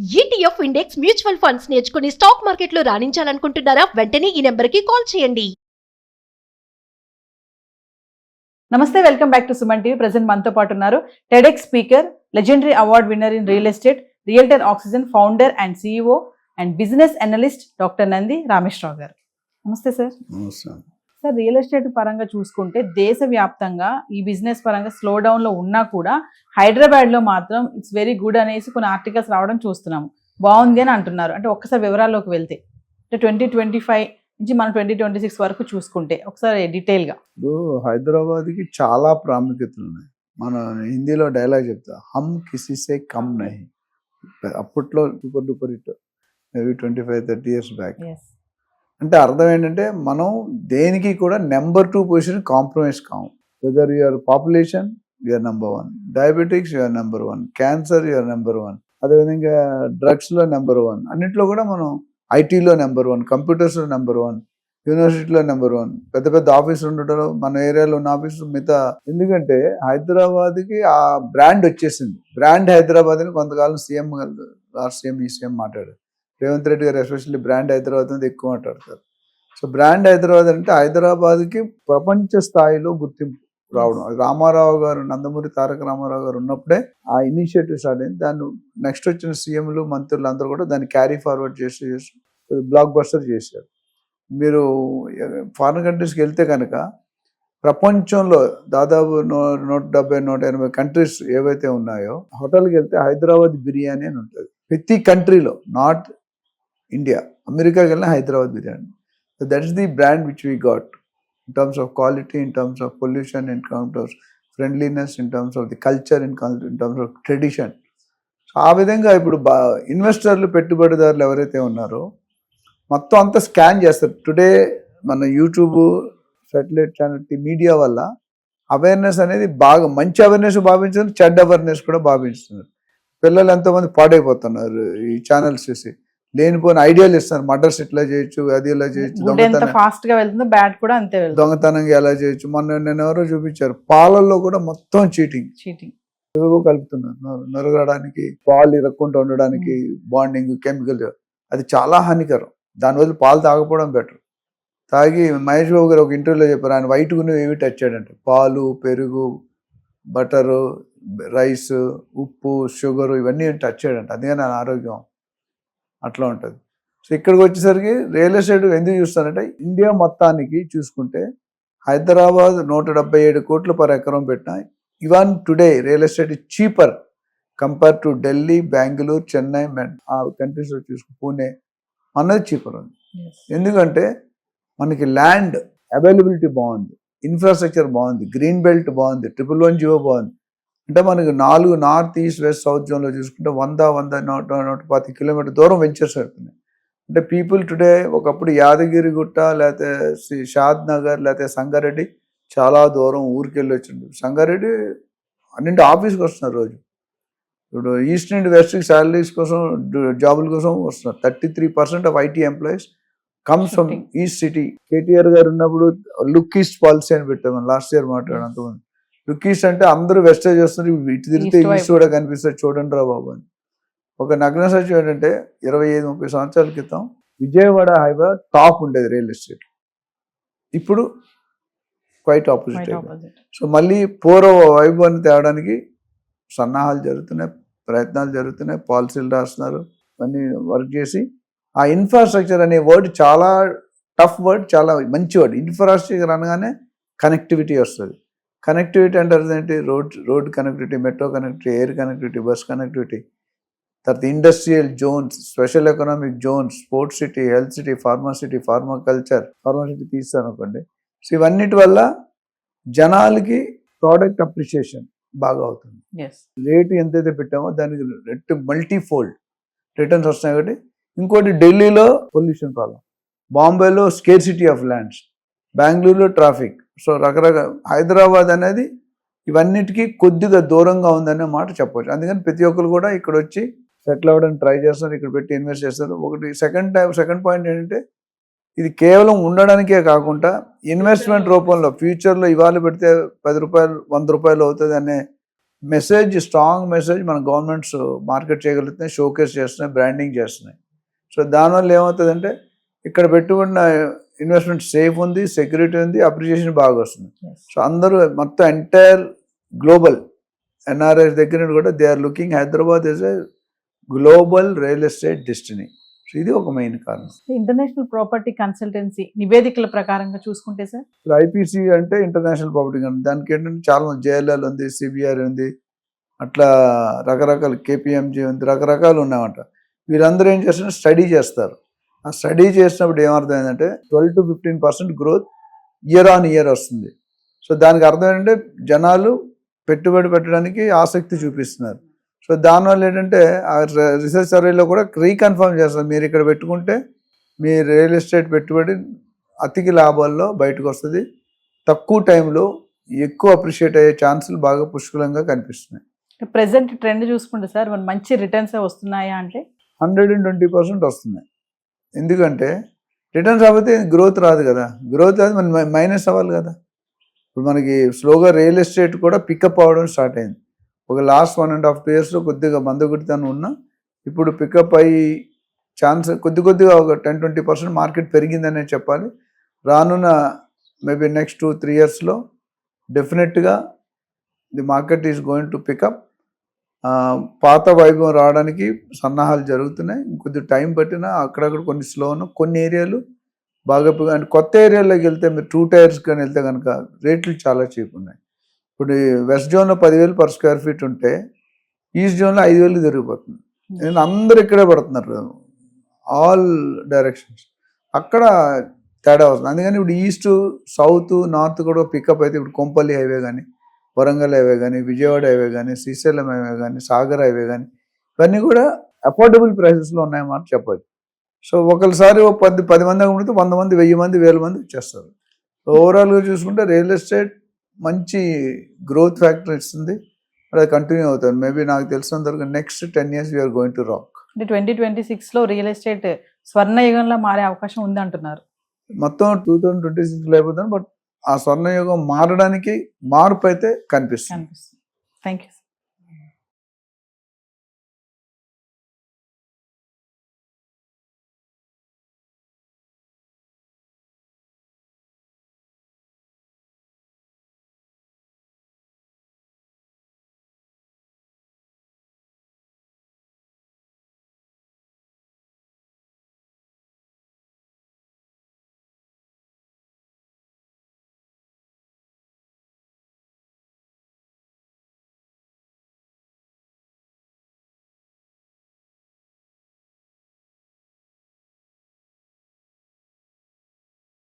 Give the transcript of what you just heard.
ETF index mutual funds నేర్చుకుని stock మార్కెట్లో రాణించాలనుకుంటున్నారా? వెంటనే ఈ నెంబర్కి కాల్ చేయండి. నమస్తే, welcome back to Suman TV. Present మనతో పాటు ఉన్నారు TEDx speaker, legendary award winner in real estate, realtor oxygen founder and CEO and business analyst doctor Nandi Rameshwar Rao గారు. నమస్తే సార్. సార్, రియల్ ఎస్టేట్ పరంగా చూసుకుంటే దేశవ్యాప్తంగా ఈ బిజినెస్ పరంగా స్లో డౌన్ లో ఉన్నా కూడా హైదరాబాద్ లో మాత్రం ఇట్స్ వెరీ గుడ్ అనేసి కొన్ని ఆర్టికల్స్ రావడం చూస్తున్నాము. బాగుంది అని అంటున్నారు. అంటే ఒక్కసారి వివరాల్లోకి వెళ్తే, అంటే 2025 నుంచి మనం 2026 వరకు చూసుకుంటే ఒకసారి డీటెయిల్ గా. హైదరాబాద్కి చాలా ప్రాముఖ్యతలు ఉన్నాయి. మన హిందీలో డైలాగ్ చెప్తా, హమ్ కిసీసే కమ్ నహీ. అప్పట్లో super duper hit, maybe 25-30 years back. అంటే అర్థం ఏంటంటే, మనం దేనికి కూడా నెంబర్ 2 పొజిషన్ కాంప్రమైజ్ కాము. Whether your population, you're number 1, diabetics you're number 1, cancer you're number 1, అదేవిధంగా డ్రగ్స్లో నెంబర్ 1, అన్నింటిలో కూడా మనం ఐటీలో నెంబర్ 1, కంప్యూటర్స్లో నెంబర్ 1, యూనివర్సిటీలో నెంబర్ 1, పెద్ద పెద్ద ఆఫీసులు ఉండటంలో మన ఏరియాలో ఉన్న ఆఫీసులు మిగతా. ఎందుకంటే హైదరాబాద్కి ఆ బ్రాండ్ వచ్చేసింది. బ్రాండ్ హైదరాబాద్ అని కొంతకాలం సీఎం గారు, లాస్ట్ సీఎం ఈ సీఎం మాట్లాడారు. రేవంత్ రెడ్డి గారు ఎస్పెషల్లీ బ్రాండ్ హైదరాబాద్ అనేది ఎక్కువ మాట్లాడతారు. సో బ్రాండ్ హైదరాబాద్ అంటే హైదరాబాద్కి ప్రపంచ స్థాయిలో గుర్తింపు రావడం. రామారావు గారు, నందమూరి తారక రామారావు గారు ఉన్నప్పుడే ఆ ఇనిషియేటివ్ స్టార్ట్ అయింది. దాన్ని నెక్స్ట్ వచ్చిన సీఎంలు, మంత్రులు అందరూ కూడా దాన్ని క్యారీ ఫార్వర్డ్ చేసి బ్లాక్ బస్టర్ చేశారు. మీరు ఫారిన్ కంట్రీస్కి వెళ్తే కనుక ప్రపంచంలో దాదాపు 170-180 కంట్రీస్ ఏవైతే ఉన్నాయో, హోటల్కి వెళ్తే హైదరాబాద్ బిర్యానీ అని ఉంటుంది ప్రతి కంట్రీలో, నాట్ ఇండియా. అమెరికాకి వెళ్ళిన Hyderabad biryani. So that is the brand which we got in terms of quality, in terms of pollution, in terms of friendliness, in terms of the culture, in terms of tradition. So ఆ విధంగా ఇప్పుడు ఇన్వెస్టర్లు, పెట్టుబడిదారులు ఎవరైతే ఉన్నారో మొత్తం అంతా స్కాన్ చేస్తారు. టుడే మన యూట్యూబ్, సాటిలైట్ ఛానల్, మీడియా వల్ల అవేర్నెస్ అనేది బాగా, మంచి అవేర్నెస్ భావించుతున్నారు, చెడ్డ అవేర్నెస్ కూడా భావిస్తున్నారు. పిల్లలు ఎంతోమంది పాడైపోతున్నారు ఈ ఛానల్స్ చూసి. లేనిపోయిన ఐడియాలు ఇస్తారు. మర్డర్స్ ఇట్లా చేయొచ్చు, అది ఇలా చేయొచ్చు, దొంగతనంగా ఎలా చేయొచ్చు. నేను ఎవరో చూపించారు, పాలల్లో కూడా మొత్తం చీటింగ్ ఏవో కలుపుతున్నారు. నొరగడానికి, పాలు ఇరక్కుండా ఉండడానికి బాండింగ్, కెమికల్. అది చాలా హానికరం. దాని వల్ల పాలు తాగకపోవడం బెటర్. తాగి మహేష్ బాబు గారు ఒక ఇంటర్వ్యూలో చెప్పారు, ఆయన వైట్ గుని ఏవి టచ్ చేయడంటే పాలు, పెరుగు, బటరు, రైస్, ఉప్పు, షుగరు ఇవన్నీ టచ్ చేయడంట. అందుకని ఆయన ఆరోగ్యం అట్లా ఉంటుంది. సో ఇక్కడికి వచ్చేసరికి రియల్ ఎస్టేట్ ఎందుకు చూస్తానంటే, ఇండియా మొత్తానికి చూసుకుంటే హైదరాబాద్ 177 కోట్లు పర్ ఎకరం పెట్టినా, even today real estate cheaper compare to Delhi, Bengaluru, Chennai, ఆ కంట్రీస్లో చూసుకు, పూణే అన్నది చీపర్ ఉంది. ఎందుకంటే మనకి ల్యాండ్ అవైలబిలిటీ బాగుంది, ఇన్ఫ్రాస్ట్రక్చర్ బాగుంది, గ్రీన్ బెల్ట్ బాగుంది, 111 బాగుంది. అంటే మనకి 4 నార్త్, ఈస్ట్, వెస్ట్, సౌత్ జోన్లో చూసుకుంటే 100-120 కిలోమీటర్ దూరం వెంచర్స్ అవుతున్నాయి. అంటే పీపుల్ టుడే, ఒకప్పుడు యాదగిరిగుట్ట, లేకపోతే షాద్ నగర్, లేకపోతే సంగారెడ్డి చాలా దూరం ఊరికి వెళ్ళి వచ్చిండు. సంగారెడ్డి అన్నింటి ఆఫీస్కి వస్తున్నారు రోజు. ఇప్పుడు ఈస్ట్ నుండి వెస్ట్కి శాలరీస్ కోసం, జాబుల కోసం వస్తున్నారు. 33% of IT employees comes from east city. KTR గారు ఉన్నప్పుడు లుక్ ఈస్ట్ పాలసీ అని పెట్టాము, లాస్ట్ ఇయర్ మాట్లాడాను. అంతమంది లుక్ ఈస్ట్ అంటే అందరూ వెస్టే చేస్తున్నారు, ఇటు తిరిగితే ఈస్ట్ కూడా కనిపిస్తుంది, చూడండి రా బాబు అని. ఒక నగ్న సత్యం ఏంటంటే, 25-30 సంవత్సరాల క్రితం విజయవాడ హైవే టాప్ ఉండేది రియల్ ఎస్టేట్. ఇప్పుడు క్వైట్ ఆపోజిట్. సో మళ్ళీ పూర్వ వైభవాన్ని తేవడానికి సన్నాహాలు జరుగుతున్నాయి, ప్రయత్నాలు జరుగుతున్నాయి, పాలసీలు రాస్తున్నారు, అన్నీ వర్క్ చేసి. ఆ ఇన్ఫ్రాస్ట్రక్చర్ అనే వర్డ్ చాలా టఫ్ వర్డ్, చాలా మంచి వర్డ్. ఇన్ఫ్రాస్ట్రక్చర్ అనగానే కనెక్టివిటీ వస్తుంది. కనెక్టివిటీ అంటే ఏంటి? Road connectivity, metro connectivity, air connectivity, bus connectivity, తర్వాత industrial zones, special economic zones, sports city, health city, pharma city, pharma city తీస్తాను అనుకోండి. సో ఇవన్నిటి వల్ల జనాలకి ప్రోడక్ట్ అప్రిషియేషన్ బాగా అవుతుంది. రేటు ఎంతైతే పెట్టామో దానికి మల్టీఫోల్డ్ రిటర్న్స్ వస్తున్నాయి. కాబట్టి ఇంకోటి, ఢిల్లీలో పొల్యూషన్ ప్రాబ్లం, బాంబేలో స్కేర్సిటీ ఆఫ్ ల్యాండ్స్, బెంగళూరులో ట్రాఫిక్. సో రకరకాల హైదరాబాద్ అనేది ఇవన్నిటికీ కొద్దిగా దూరంగా ఉందనే మాట చెప్పవచ్చు. అందుకని ప్రతి ఒక్కరు కూడా ఇక్కడ వచ్చి సెటిల్ అవ్వడానికి ట్రై చేస్తారు, ఇక్కడ పెట్టి ఇన్వెస్ట్ చేస్తారు. ఒకటి సెకండ్ పాయింట్ ఏంటంటే, ఇది కేవలం ఉండడానికే కాకుండా ఇన్వెస్ట్మెంట్ రూపంలో ఫ్యూచర్లో ఇవాళ పెడితే 10 రూపాయలు 100 రూపాయలు అవుతుంది అనే మెసేజ్, స్ట్రాంగ్ మెసేజ్ మన గవర్నమెంట్స్ మార్కెట్ చేయగలుగుతున్నాయి, షోకేస్ చేస్తున్నాయి, బ్రాండింగ్ చేస్తున్నాయి. సో దానివల్ల ఏమవుతుందంటే ఇక్కడ పెట్టుకున్న ఇన్వెస్ట్మెంట్ సేఫ్ ఉంది, సెక్యూరిటీ ఉంది, అప్రిషియేషన్ బాగా వస్తుంది. సో అందరూ మొత్తం ఎంటైర్ గ్లోబల్ ఎన్ఆర్ఐస్ దగ్గర నుండి కూడా they are looking Hyderabad as a global real estate destiny. So ఇది ఒక మెయిన్ కారణం. ఇంటర్నేషనల్ ప్రాపర్టీ కన్సల్టెన్సీ నివేదికల ప్రకారంగా చూసుకుంటే సార్, ఐపీసీ అంటే ఇంటర్నేషనల్ ప్రాపర్టీ కన్సల్టెన్సీ, దానికి ఏంటంటే చాలా మంది జేఎల్ఎల్ ఉంది, సిబిఆర్ ఉంది, అట్లా రకరకాల కేపీఎంజీ ఉంది, రకరకాలు ఉన్నాయంట. వీళ్ళందరూ ఏం చేస్తారు, స్టడీ చేస్తారు. ఆ స్టడీ చేసినప్పుడు ఏమర్థమైందంటే 12 to 15% growth year on year వస్తుంది. సో దానికి అర్థం ఏంటంటే జనాలు పెట్టుబడి పెట్టడానికి ఆసక్తి చూపిస్తున్నారు. సో దానివల్ల ఏంటంటే ఆ రీసెర్చ్ సర్వేలో కూడా రీకన్ఫర్మ్ చేస్తారు, మీరు ఇక్కడ పెట్టుకుంటే మీ రియల్ ఎస్టేట్ పెట్టుబడి అతికి లాభాల్లో బయటకు వస్తుంది, తక్కువ టైంలో ఎక్కువ అప్రిషియేట్ అయ్యే ఛాన్సులు బాగా పుష్కలంగా కనిపిస్తున్నాయి. ప్రెసెంట్ ట్రెండ్ చూసుకుంటే సార్ మన మంచి రిటర్న్స్ వస్తున్నాయా అంటే 120% వస్తున్నాయి. ఎందుకంటే రిటర్న్స్ అవ్వతే గ్రోత్ రాదు కదా, గ్రోత్ అది మన మైనస్ అవ్వాలి కదా. ఇప్పుడు మనకి స్లోగా రియల్ ఎస్టేట్ కూడా పికప్ అవ్వడం స్టార్ట్ అయింది. ఒక లాస్ట్ 1.5 yearsలో కొద్దిగా మందగుడితనం ఉన్నా ఇప్పుడు పికప్ అయ్యి ఛాన్స్ కొద్దిగా ఒక 10-20% మార్కెట్ పెరిగిందనే చెప్పాలి. రానున్న మేబీ నెక్స్ట్ 2-3 yearsలో డెఫినెట్గా the market is going to pick up. పాత వైభవం రావడానికి సన్నాహాలు జరుగుతున్నాయి. ఇంకొద్ది టైం పట్టినా అక్కడక్కడ కొన్ని స్లోను, కొన్ని ఏరియాలు బాగా అండ్ కొత్త ఏరియాలోకి వెళ్తే మీరు 2 tiers కానీ వెళ్తే కనుక రేట్లు చాలా చీప్ ఉన్నాయి. ఇప్పుడు వెస్ట్ జోన్లో 10,000 per square feet ఉంటే ఈస్ట్ జోన్లో 5,000 దొరికిపోతుంది. ఎందుకంటే అందరు ఇక్కడే పడుతున్నారు, ఆల్ డైరెక్షన్స్. అక్కడ తేడా వస్తుంది. అందుకని ఇప్పుడు ఈస్ట్, సౌత్, నార్త్ కూడా పికప్ అయితే ఇప్పుడు కొంపల్లి హైవే కానీ, వరంగల్ హైవే కానీ, విజయవాడ హైవే కానీ, శ్రీశైలం హైవే కానీ, సాగర్ హైవే కానీ, ఇవన్నీ కూడా అఫోర్డబుల్ ప్రైసెస్లో ఉన్నాయన్నమాట చెప్పచ్చు. సో ఒకసారి 10 మంది ఉంటే 100 మంది, 1000 మంది, 1000 మంది వచ్చేస్తారు. ఓవరాల్గా చూసుకుంటే రియల్ ఎస్టేట్ మంచి గ్రోత్ ఫ్యాక్టర్ ఇస్తుంది, అది కంటిన్యూ అవుతుంది. మేబీ నాకు తెలిసినంత వరకు next 10 years we're going to rock. అంటే 2026లో రియల్ ఎస్టేట్ స్వర్ణయుగంలో మారే అవకాశం ఉంది అంటున్నారు. మొత్తం 2026లో అయిపోతుంది, బట్ ఆ స్వర్ణయుగం మారడానికి మార్పు అయితే కనిపిస్తుంది. Thank you.